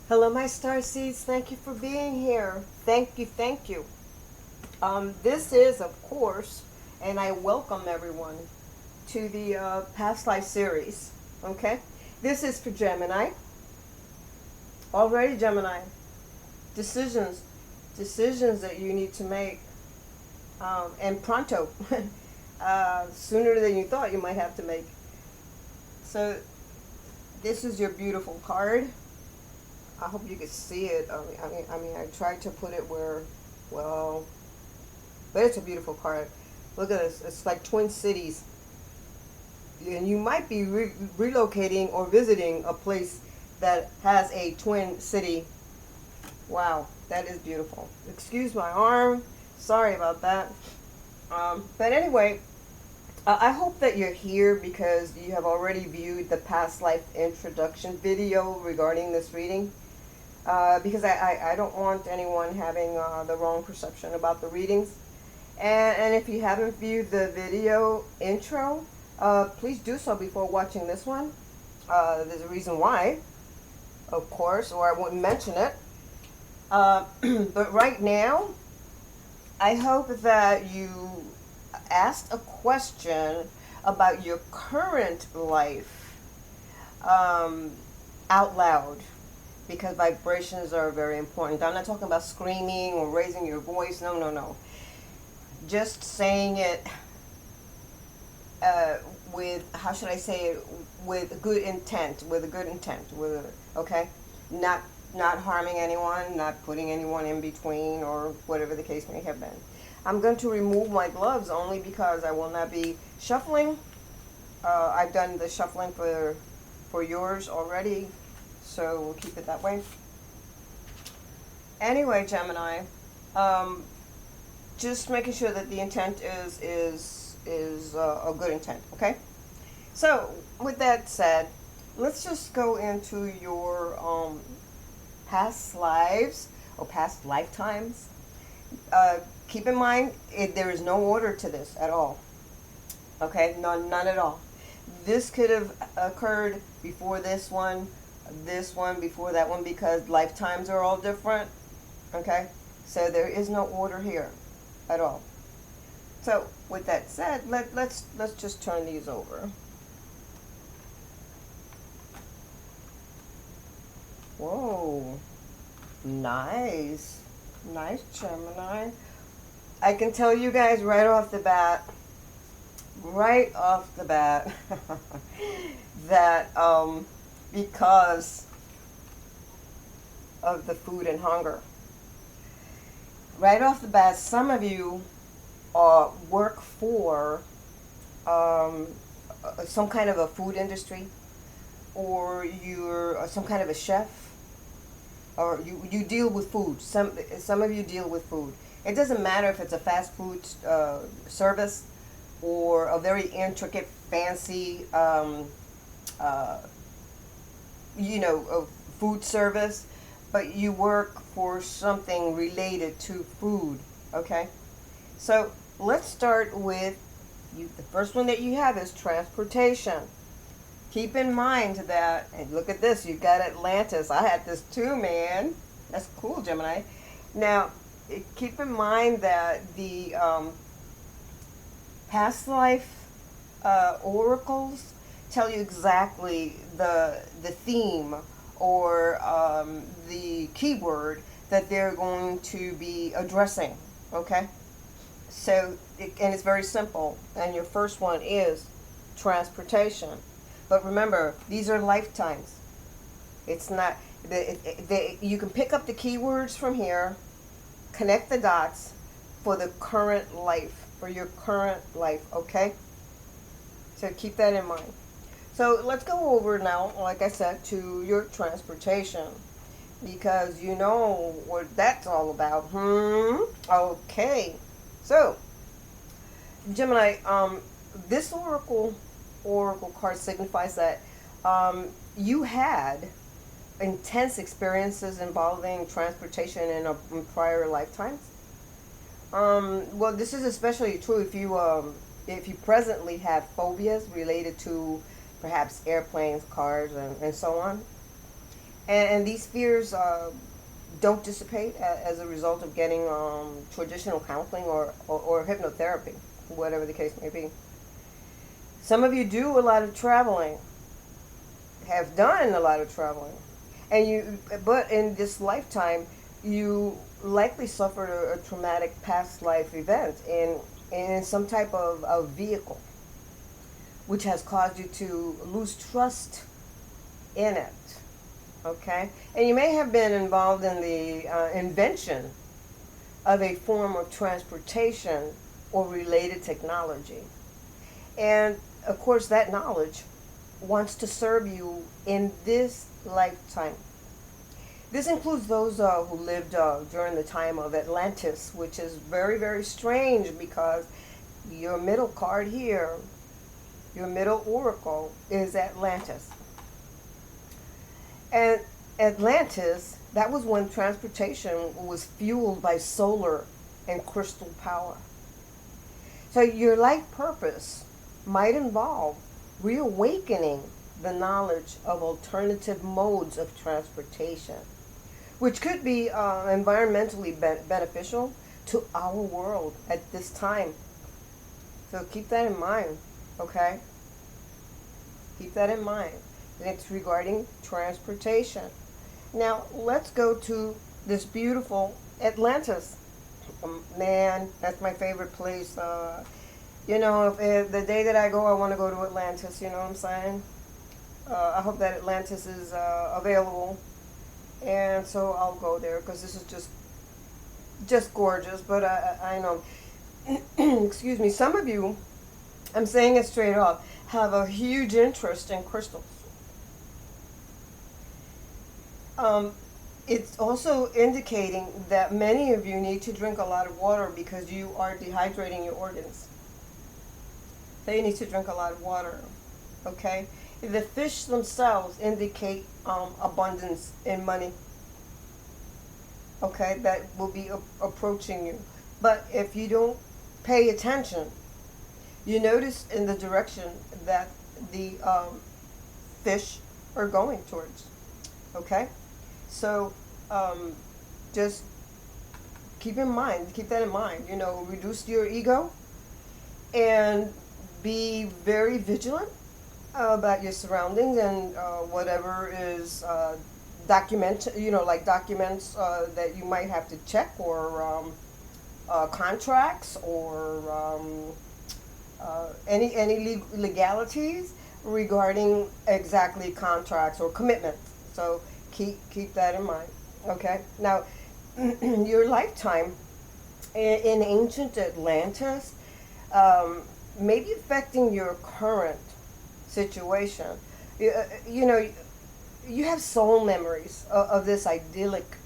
Hello, my Starseeds. Thank you for being here. Thank you, thank you. This is, of course, and I welcome everyone to the Past Life series. Okay? This is for Gemini. Already, Gemini. Decisions. Decisions that you need to make. And pronto. Sooner than you thought you might have to make. So, this is your beautiful card. I hope you can see it. I tried to put it where, well, but it's a beautiful card. Look at this. It's like twin cities. And you might be relocating or visiting a place that has a twin city. Wow, that is beautiful. Excuse my arm. Sorry about that. But anyway, I hope that you're here because you have already viewed the past life introduction video regarding this reading. Because I don't want anyone having the wrong perception about the readings. And if you haven't viewed the video intro, please do so before watching this one. There's a reason why, of course, or I wouldn't mention it. But right now, I hope that you asked a question about your current life out loud. Because vibrations are very important. I'm not talking about screaming or raising your voice. No, no, no. Just saying it with, how should I say it, with good intent, okay? Not harming anyone, not putting anyone in between or whatever the case may have been. I'm going to remove my gloves only because I will not be shuffling. I've done the shuffling for yours already. So we'll keep it that way. Anyway, Gemini, just making sure that the intent is a good intent. Okay. So with that said, let's just go into your past lives or past lifetimes. Keep in mind, there is no order to this at all. Okay, none at all. This could have occurred before this one before that one, because lifetimes are all different. Okay, so there is no order here at all. So with that said, let's just turn these over. Whoa, nice Gemini. I can tell you guys right off the bat that because of the food and hunger. Right off the bat, some of you work for some kind of a food industry, or you're some kind of a chef, or you deal with food. Some of you deal with food. It doesn't matter if it's a fast food service or a very intricate, fancy food service, but you work for something related to food. Okay, so let's start with the first one that you have is transportation. Keep in mind that, and look at this, you got Atlantis. I had this too, man. That's cool, Gemini. Now, keep in mind that the past life oracles tell you exactly the theme or the keyword that they're going to be addressing. Okay, so and it's very simple. And your first one is transportation. But remember, these are lifetimes. It's not you can pick up the keywords from here, connect the dots for the current life, for your current life. Okay, so keep that in mind. So let's go over now, like I said, to your transportation, because you know what that's all about. Okay. So, Gemini, this oracle card signifies that you had intense experiences involving transportation in prior lifetimes. Well, this is especially true if you presently have phobias related to perhaps airplanes, cars, and so on. And these fears don't dissipate as a result of getting traditional counseling or hypnotherapy, whatever the case may be. Some of you do a lot of traveling, have done a lot of traveling, but in this lifetime, you likely suffered a traumatic past life event in some type of vehicle, which has caused you to lose trust in it. Okay? And you may have been involved in the invention of a form of transportation or related technology. And of course, that knowledge wants to serve you in this lifetime. This includes those who lived during the time of Atlantis, which is very, very strange because your middle card here, your middle oracle, is Atlantis. And Atlantis, that was when transportation was fueled by solar and crystal power. So your life purpose might involve reawakening the knowledge of alternative modes of transportation, which could be environmentally beneficial to our world at this time. So keep that in mind, okay? Keep that in mind. It's regarding transportation. Now, let's go to this beautiful Atlantis. Man, that's my favorite place. If the day that I go, I want to go to Atlantis, you know what I'm saying? I hope that Atlantis is available. And so I'll go there because this is just gorgeous. But I know, excuse me, some of you, I'm saying it straight up, have a huge interest in crystals. It's also indicating that many of you need to drink a lot of water because you are dehydrating your organs. So you need to drink a lot of water, okay? The fish themselves indicate abundance in money, okay, that will be approaching you. But if you don't pay attention, you notice in the direction that the fish are going towards, okay? So just keep that in mind, reduce your ego and be very vigilant about your surroundings and whatever is documents that you might have to check or contracts or any legalities regarding exactly contracts or commitments. So keep that in mind. Okay. Now, your lifetime in ancient Atlantis may be affecting your current situation. You have soul memories of this idyllic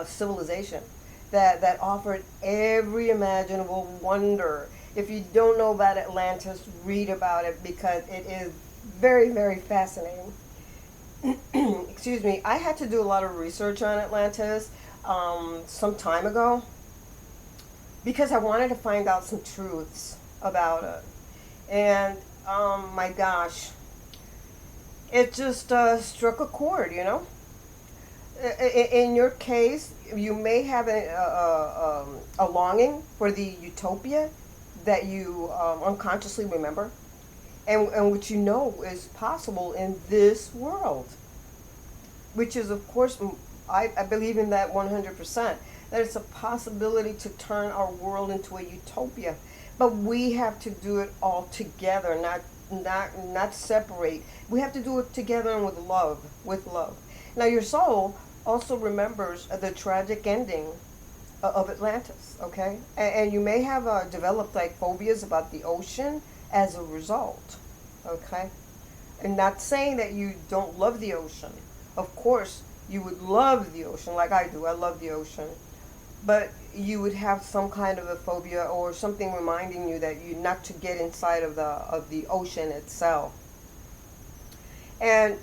civilization that offered every imaginable wonder. If you don't know about Atlantis, read about it because it is very, very fascinating. Excuse me, I had to do a lot of research on Atlantis some time ago because I wanted to find out some truths about it. And my gosh, it just struck a chord, In your case, you may have a longing for the utopia that you unconsciously remember. And which is possible in this world, which is, of course, I believe in that 100%, that it's a possibility to turn our world into a utopia. But we have to do it all together, not separate. We have to do it together and with love. Now, your soul also remembers the tragic ending of Atlantis, okay? And you may have developed like phobias about the ocean as a result, okay? And not saying that you don't love the ocean. Of course, you would love the ocean like I do. I love the ocean. But you would have some kind of a phobia or something reminding you that you not to get inside of the ocean itself. And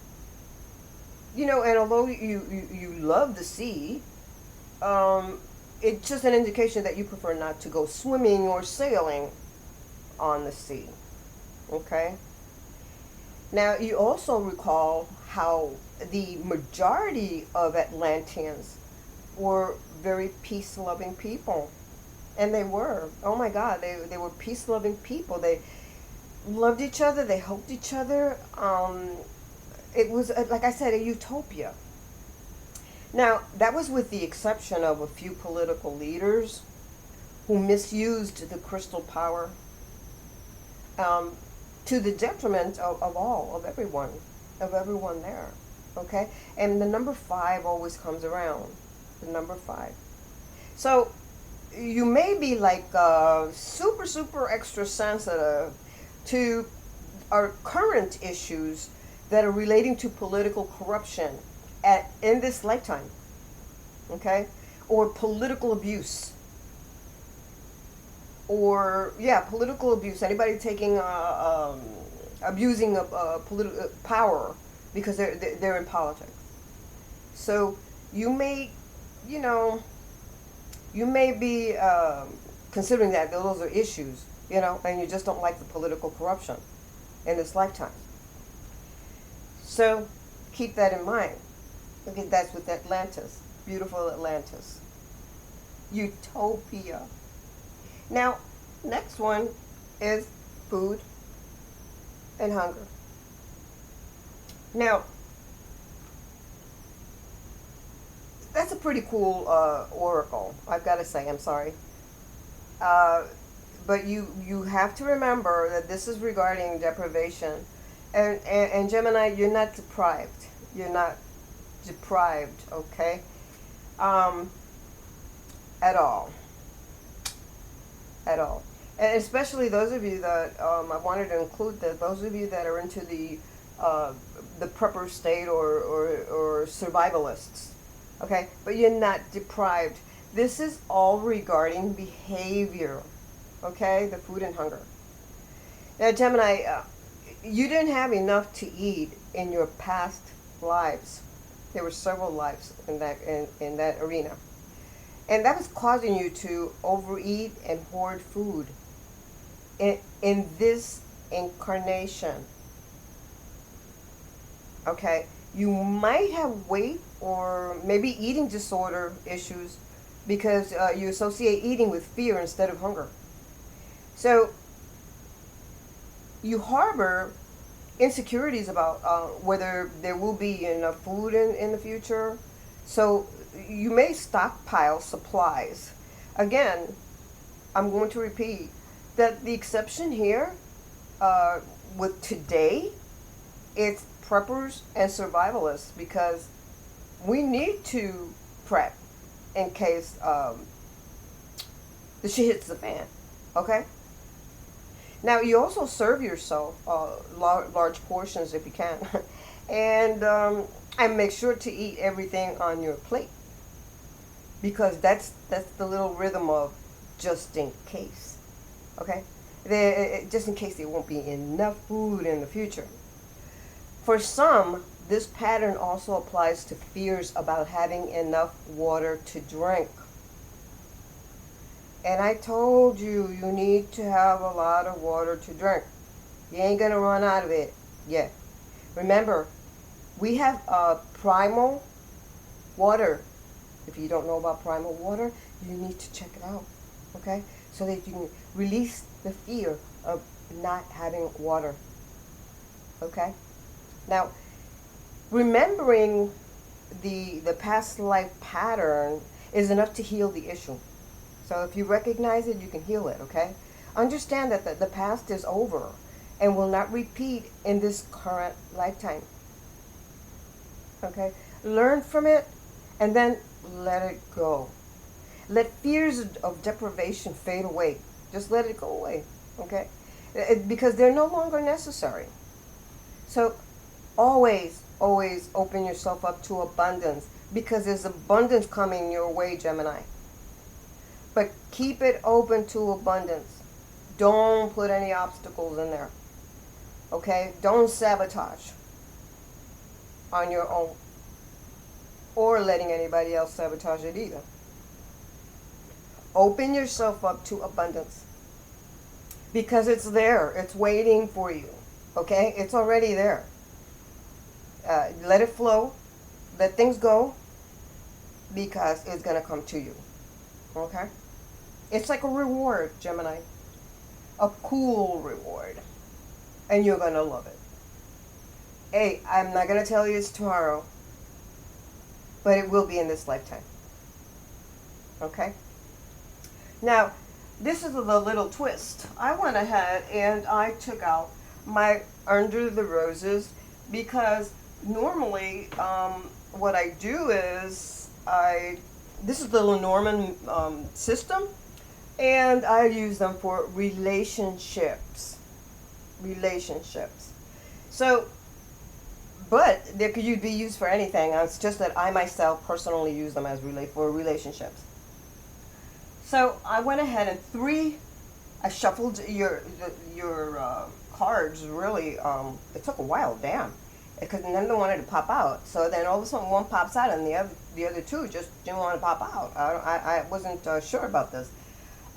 and although you love the sea, it's just an indication that you prefer not to go swimming or sailing on the sea. Okay? Now, you also recall how the majority of Atlanteans were very peace-loving people. And they were. Oh my God, they were peace-loving people. They loved each other. They helped each other. It was, like I said, a utopia. Now, that was with the exception of a few political leaders who misused the crystal power to the detriment of all, of everyone there. Okay? And the number 5 always comes around. The number 5. So, you may be like super, super extra sensitive to our current issues that are relating to political corruption in this lifetime, okay? Or political abuse. Or, yeah, political abuse. Anybody taking, abusing political power because they're in politics. So you may, you may be considering that those are issues, and you just don't like the political corruption in this lifetime. So keep that in mind. Okay, that's with Atlantis, beautiful Atlantis. Utopia. Now, next one is food and hunger. Now, that's a pretty cool oracle, I've got to say. I'm sorry. But you have to remember that this is regarding deprivation. And Gemini, you're not deprived. You're not deprived, okay? At all. At all. And especially those of you that, I wanted to include that, those of you that are into the prepper state or survivalists. Okay, but you're not deprived. This is all regarding behavior. Okay, the food and hunger. Now, Gemini, you didn't have enough to eat in your past lives. There were several lives in that arena, and that was causing you to overeat and hoard food. In this incarnation. Okay. You might have weight or maybe eating disorder issues because you associate eating with fear instead of hunger. So you harbor insecurities about whether there will be enough food in the future. So you may stockpile supplies. Again, I'm going to repeat that the exception here with today, it's preppers and survivalists, because we need to prep in case the shit hits the fan. Okay? Now, you also serve yourself large portions if you can. And make sure to eat everything on your plate, because that's the little rhythm of just in case. Okay? Just in case there won't be enough food in the future. For some, this pattern also applies to fears about having enough water to drink. And I told you, you need to have a lot of water to drink. You ain't going to run out of it yet. Remember, we have primal water. If you don't know about primal water, you need to check it out. Okay? So that you can release the fear of not having water. Okay? Now, remembering the past life pattern is enough to heal the issue. So if you recognize it, you can heal it, okay? Understand that the past is over and will not repeat in this current lifetime. Okay? Learn from it and then let it go. Let fears of deprivation fade away. Just let it go away, okay? Because they're no longer necessary. So always open yourself up to abundance, because there's abundance coming your way, Gemini. But keep it open to abundance. Don't put any obstacles in there. Okay? Don't sabotage on your own, or letting anybody else sabotage it either. Open yourself up to abundance, because it's there. It's waiting for you. Okay? It's already there. Let it flow. Let things go, because it's going to come to you. Okay? It's like a reward, Gemini. A cool reward. And you're going to love it. Hey, I'm not going to tell you it's tomorrow, but it will be in this lifetime. Okay? Now, this is a little twist. I went ahead and I took out my Under the Roses, because normally what I do is this is the Lenormand system, and I use them for relationships. So, but they could be used for anything. It's just that I myself personally use them as for relationships. So I went ahead and I shuffled your cards. Really, it took a while. Damn, because none of them wanted to pop out. So then all of a sudden one pops out, and the other two just didn't want to pop out. I wasn't sure about this,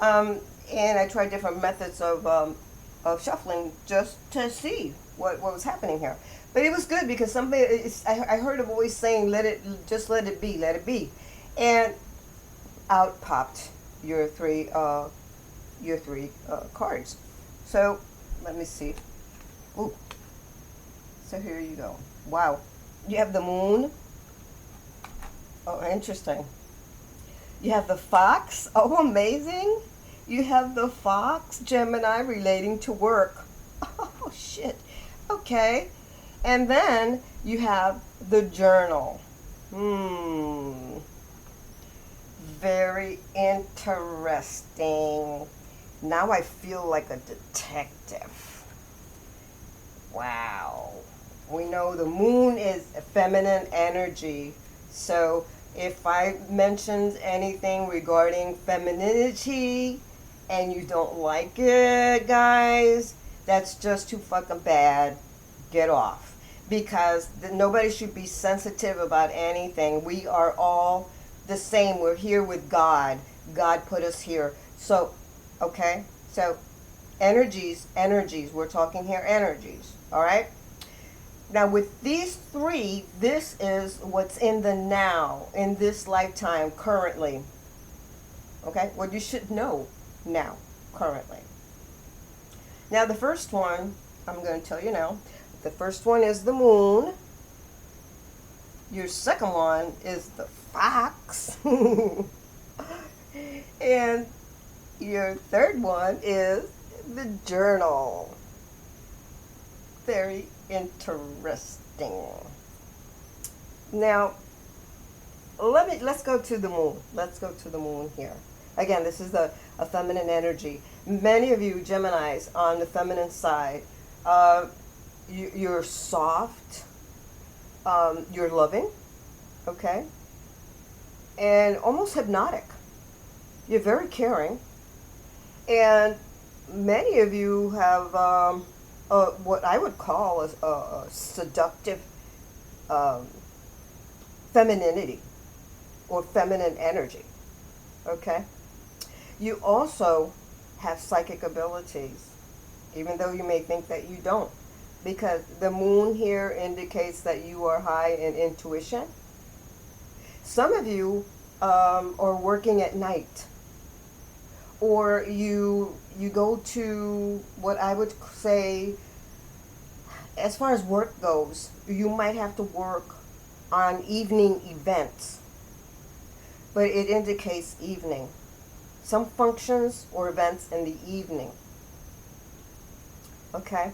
and I tried different methods of shuffling just to see what was happening here. But it was good, because I heard a voice saying, let it be, and out popped your three cards. So let me see. Ooh. So here you go. Wow. You have the Moon. Oh, interesting. You have the Fox. Oh, amazing. You have the Fox, Gemini, relating to work. Oh, shit. Okay. And then you have the Journal. Very interesting. Now I feel like a detective. Wow. We know the Moon is feminine energy. So if I mentioned anything regarding femininity and you don't like it, guys, that's just too fucking bad. Get off. Because nobody should be sensitive about anything. We are all the same. We're here with God. God put us here. So, okay? So, energies. We're talking here energies. All right? Now, with these three, this is what's in the now, in this lifetime, currently. Okay? What you should know now, currently. Now, the first one, I'm going to tell you now. The first one is the Moon. Your second one is the Fox. And your third one is the Journal. Very interesting. Now, let's go to the Moon. Let's go to the Moon here. Again, this is a feminine energy. Many of you Geminis on the feminine side, you're soft, you're loving, okay, and almost hypnotic. You're very caring, and many of you have what I would call a seductive femininity or feminine energy, okay? You also have psychic abilities, even though you may think that you don't. Because the Moon here indicates that you are high in intuition. Some of you are working at night, or you go to what I would say, as far as work goes, you might have to work on evening events, but it indicates evening. Some functions or events in the evening. Okay?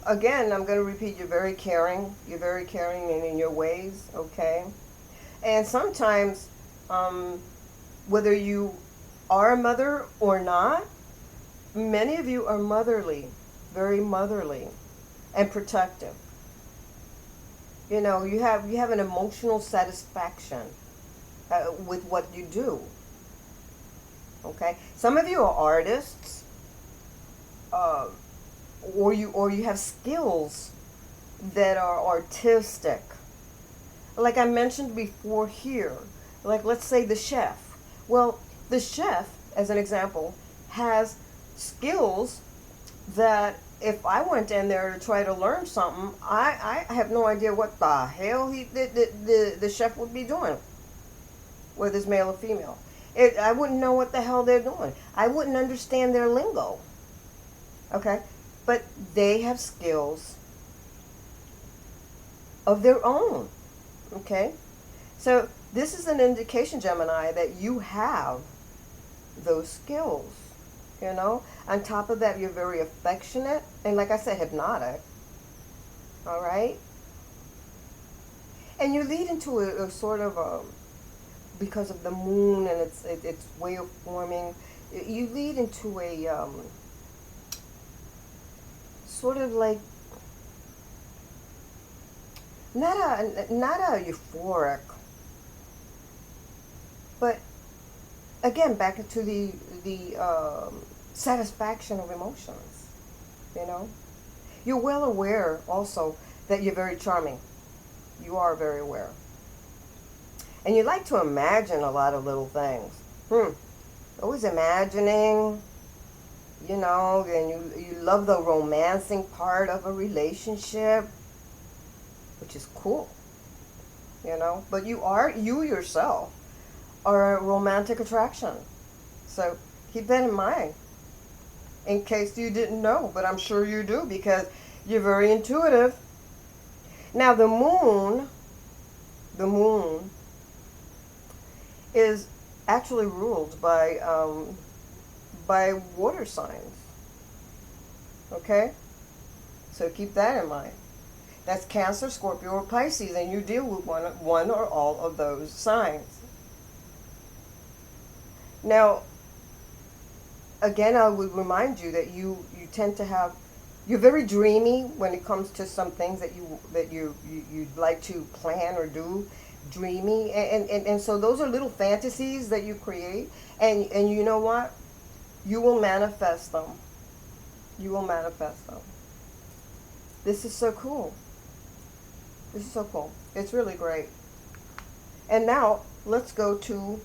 Again, I'm going to repeat, you're very caring. You're very caring in your ways, okay? And sometimes, whether you are a mother or not, many of you are motherly, very motherly and protective. You know, you have an emotional satisfaction with what you do. Okay? Some of you are artists. Or you have skills that are artistic. Like I mentioned before here, like let's say the chef. Well, the chef, as an example, has skills that if I went in there to try to learn something, I have no idea what the hell the chef would be doing, whether it's male or female. I wouldn't know what the hell they're doing. I wouldn't understand their lingo. Okay? But they have skills of their own. Okay? So this is an indication, Gemini, that you have those skills. You know? On top of that, you're very affectionate. And like I said, hypnotic. All right? And you lead into a sort of a, because of the moon and its way of forming, you lead into a sort of like not a euphoric, but again back into the satisfaction of emotions. You know, you're well aware also that you're very charming. You are very aware. And you like to imagine a lot of little things. Always imagining, you know, and you love the romancing part of a relationship, which is cool, you know. But you yourself are a romantic attraction. So keep that in mind, in case you didn't know, but I'm sure you do because you're very intuitive. Now the moon is actually ruled by water signs. Okay? So keep that in mind. That's Cancer, Scorpio, or Pisces, and you deal with one or all of those signs. Now, again, I would remind you that you tend to have, you're very dreamy when it comes to some things that you'd like to plan or do. Dreamy, and so those are little fantasies that you create, and you know what, you will manifest them. You will manifest them. This is so cool. This is so cool. It's really great. And now let's go to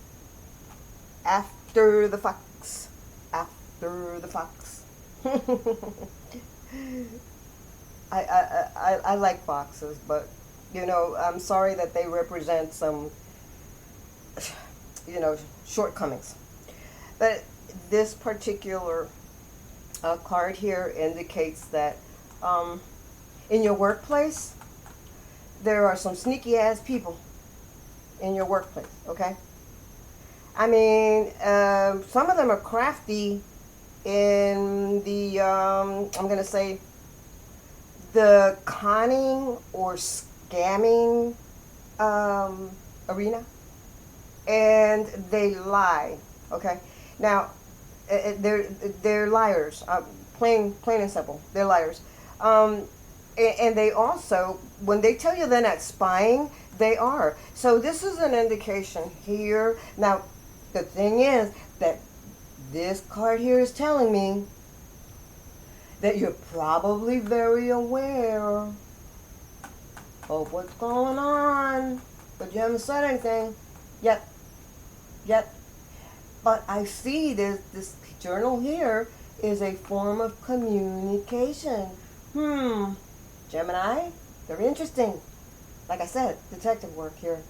after the fox. After the fox. I like foxes, but you know, I'm sorry that they represent some, you know, shortcomings. But this particular card here indicates that in your workplace, there are some sneaky ass people in your workplace, okay? I mean, some of them are crafty in the, I'm going to say, the conning or scamming arena, and they lie. Okay, now they're liars. Plain and simple, they're liars. And they also, when they tell you they're not spying, they are. So this is an indication here. Now, the thing is that this card here is telling me that you're probably very aware of what's going on, but you haven't said anything yet. But I see this journal here is a form of communication. Gemini, very interesting. Like I said, detective work here.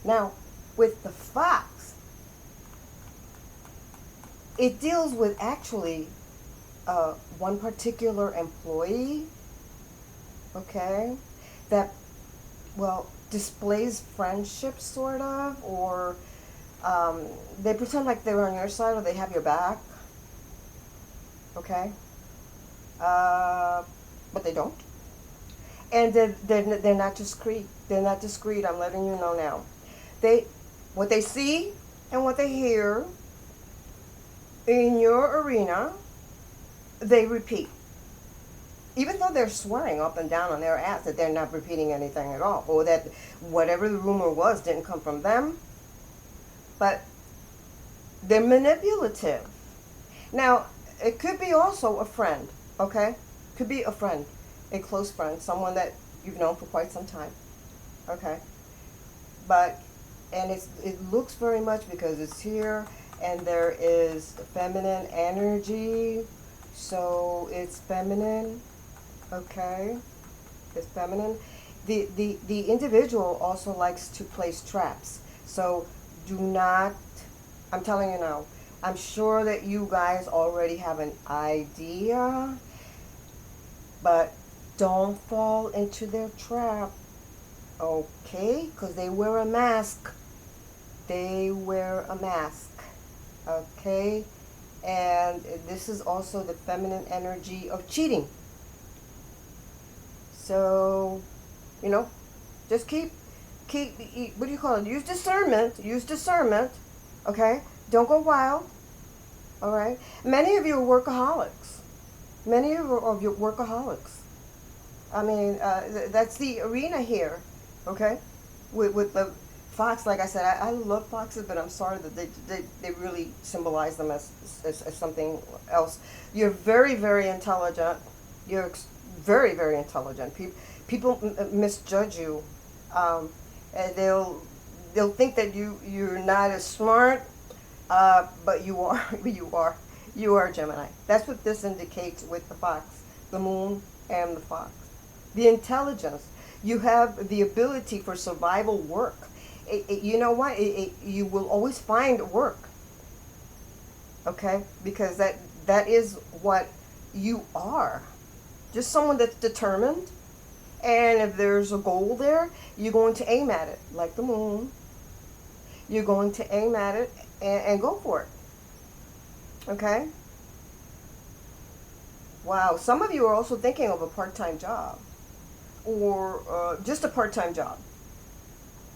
Now, with the fox, it deals with actually one particular employee, okay, that, well, displays friendship sort of, or they pretend like they're on your side or they have your back, okay, but they don't. And they're not discreet. They're not discreet. I'm letting you know now. What they see and what they hear in your arena, they repeat. Even though they're swearing up and down on their ass that they're not repeating anything at all, or that whatever the rumor was didn't come from them, but they're manipulative. Now, it could be also a friend, okay? Could be a friend, a close friend, someone that you've known for quite some time, okay? But, and it looks very much, because it's here, and there is feminine energy, So it's feminine, okay? It's feminine. The individual also likes to place traps. So do not, I'm telling you now, I'm sure that you guys already have an idea, but don't fall into their trap, okay? Because they wear a mask. They wear a mask, okay? And this is also the feminine energy of cheating. So, you know, just keep, what do you call it? Use discernment, okay? Don't go wild, all right? Many of you are workaholics. Many of you are workaholics. I mean, that's the arena here, okay? With the fox, like I said, I love foxes, but I'm sorry that they really symbolize them as something else. You're very, very intelligent. You're very, very intelligent. People misjudge you. And they'll think that you're not as smart, but you are. You are Gemini. That's what this indicates with the fox, the moon, and the fox. The intelligence. You have the ability for survival work. You know what? You will always find work. Okay? Because that is what you are. Just someone that's determined. And if there's a goal there, you're going to aim at it. Like the moon. You're going to aim at it and go for it. Okay? Wow. Some of you are also thinking of a part-time job. Or just a part-time job.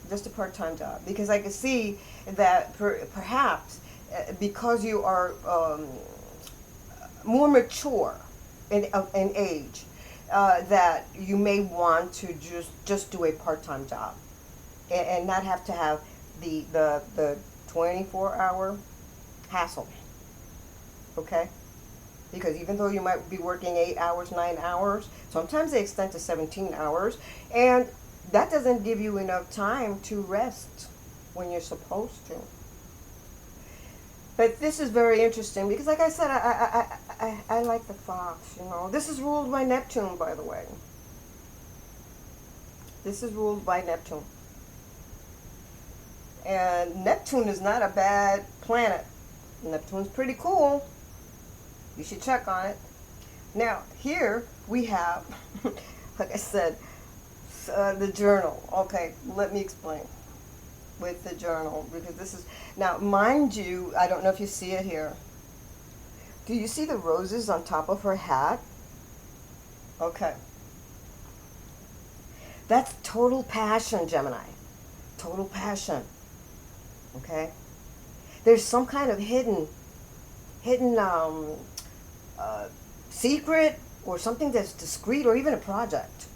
Just a part-time job. Because I can see that perhaps because you are more mature in age, that you may want to just do a part-time job and not have to have the 24-hour hassle. Okay? Because even though you might be working 8 hours, 9 hours, sometimes they extend to 17 hours, and that doesn't give you enough time to rest when you're supposed to. But this is very interesting because, like I said, I like the fox, you know. This is ruled by Neptune, by the way. This is ruled by Neptune. And Neptune is not a bad planet. Neptune's pretty cool. You should check on it. Now, here we have, like I said, the journal. Okay, let me explain with the journal, because this is, now mind you, I don't know if you see it here. Do you see the roses on top of her hat? Okay. That's total passion, Gemini. Total passion. Okay? There's some kind of hidden secret or something that's discreet, or even a project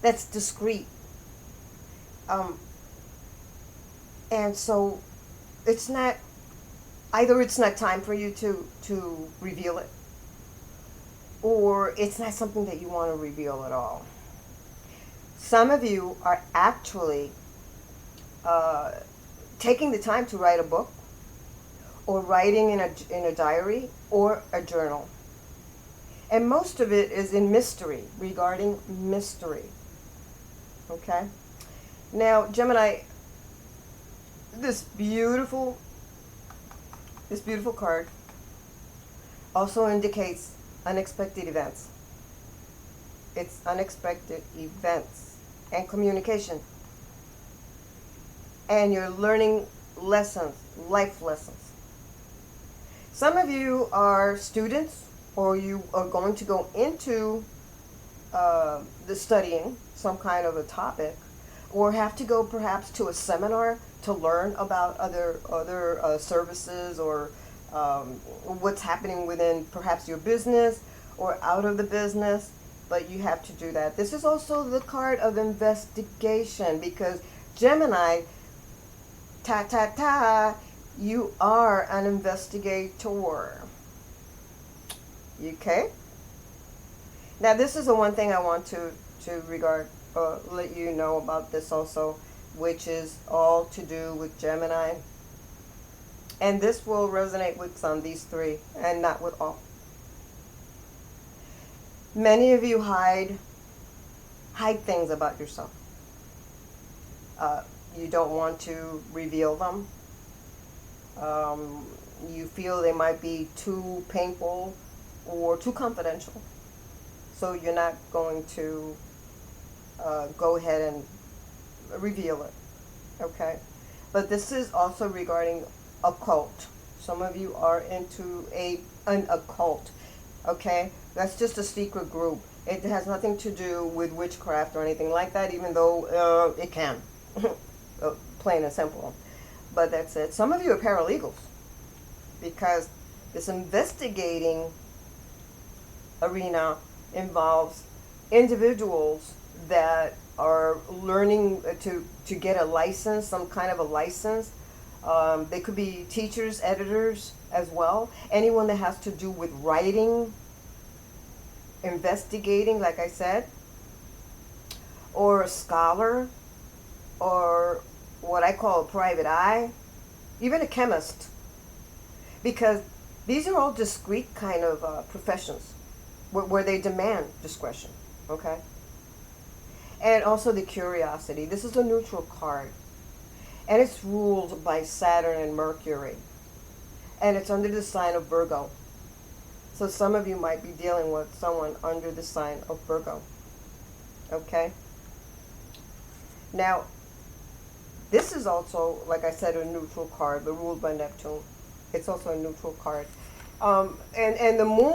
that's discreet. And so it's not, either it's not time for you to reveal it, or it's not something that you want to reveal at all. Some of you are actually taking the time to write a book, or writing in a diary, or a journal. And most of it is in mystery, regarding mystery. Okay? Now, Gemini, this beautiful card also indicates unexpected events. It's unexpected events and communication. And you're learning lessons, life lessons. Some of you are students, or you are going to go into the studying some kind of a topic, or have to go perhaps to a seminar to learn about other services, or what's happening within perhaps your business or out of the business, but you have to do that. This is also the card of investigation, because Gemini, you are an investigator. Okay? Now, this is the one thing I want to let you know about this also, which is all to do with Gemini. And this will resonate with some, these three, and not with all. Many of you hide things about yourself. You don't want to reveal them. You feel they might be too painful or too confidential. So you're not going to go ahead and reveal it. Okay? But this is also regarding occult. Some of you are into an occult. Okay? That's just a secret group. It has nothing to do with witchcraft or anything like that, even though it can. Plain and simple. But that's it. Some of you are paralegals because this investigating arena involves individuals that are learning to get a license, some kind of a license. They could be teachers, editors as well. Anyone that has to do with writing, investigating, like I said, or a scholar, or what I call a private eye, even a chemist, because these are all discrete kind of professions where they demand discretion, okay? And also the curiosity. This is a neutral card, and it's ruled by Saturn and Mercury, and it's under the sign of Virgo. So some of you might be dealing with someone under the sign of Virgo, okay? Now, this is also, like I said, a neutral card, but ruled by Neptune. It's also a neutral card. And the moon